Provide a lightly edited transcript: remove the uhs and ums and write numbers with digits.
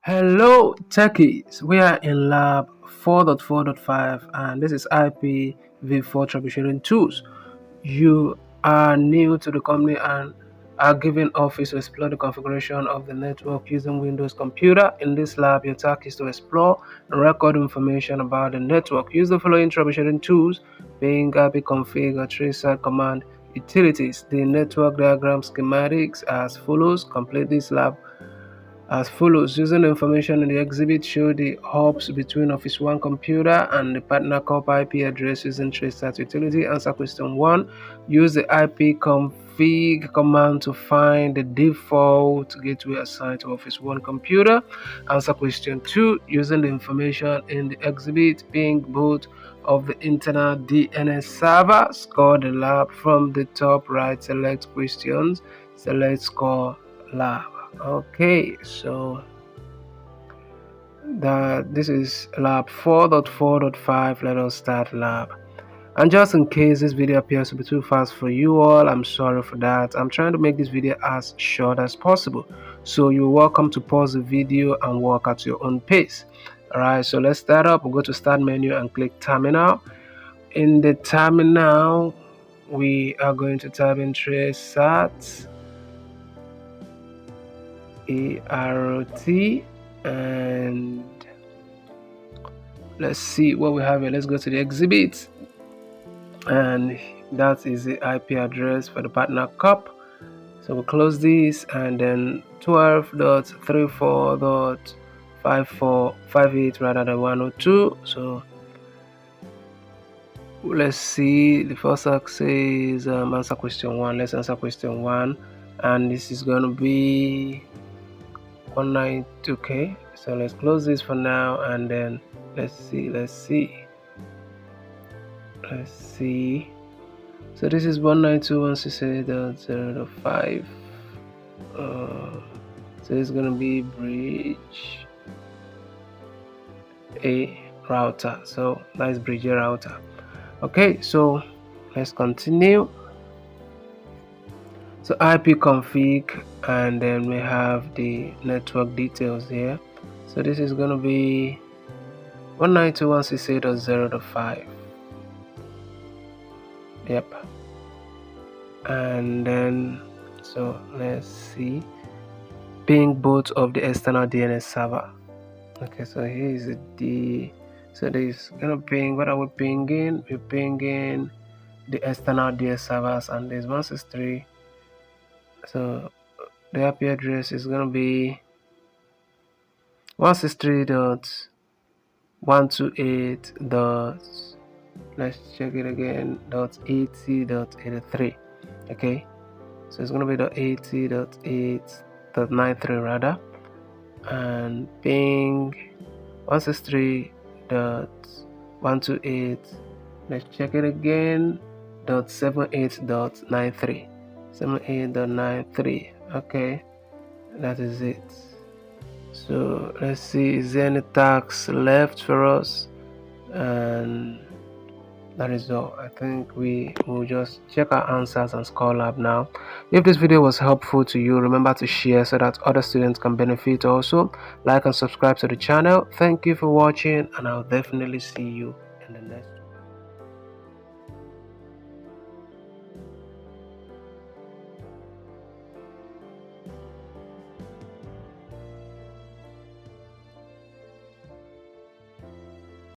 Hello techies, we are in lab 4.4.5 and this is IPV4 Troubleshooting Tools. You are new to the company and are given office to explore the configuration of the network using Windows computer. In this lab, your task is to explore and record information about the network. Use the following troubleshooting tools, being ipconfig or tracer command utilities. The network diagram schematics as follows. Complete this lab as follows. Using the information in the exhibit, show the hops between Office 1 computer and the partner corp IP address using Testout utility. Answer question 1. Use the ipconfig command to find the default gateway assigned to Office 1 computer. Answer question 2. Using the information in the exhibit, ping both of the internal DNS server. Score the lab from the top right. Select questions. Select score lab. Okay, so this is lab 4.4.5. Let us start lab. And just in case this video appears to be too fast for you all, I'm sorry for that. I'm trying to make this video as short as possible, so you're welcome to pause the video and work at your own pace. Alright, so let's start up. We'll go to start menu and click terminal. In the terminal, we are going to type in Testout ART, and let's see what we have here. Let's go to the exhibit, and that is the IP address for the partner cup. So we'll close this, and then 12.34.5458 rather than 102. So let's see. The first ask says answer question 1. Let's answer question 1, and this is going to be 192k. So let's close this for now, and then let's see. So this is 192.168.0.5. So it's gonna be bridge A router. So that's bridge A router. Okay, so let's continue. So ipconfig, and then we have the network details here. So this is going to be 192.168.0.5. Yep. And then so let's see, ping both of the external DNS server. Okay, so here is the D. So this gonna ping. What are we pinging? We're pinging the external DNS servers, and there's 163. So the IP address is going to be 163.128. Let's check it again. .80.83. Okay, so it's going to be .80.8.93 rather, and ping 163.128. Let's check it again. .78.93. 78.93. Okay, that is it. So let's see, is there any tasks left for us? And that is all. I think we will just check our answers and score lab now. If this video was helpful to you, remember to share so that other students can benefit also. Like and subscribe to the channel. Thank you for watching, and I'll definitely see you in the next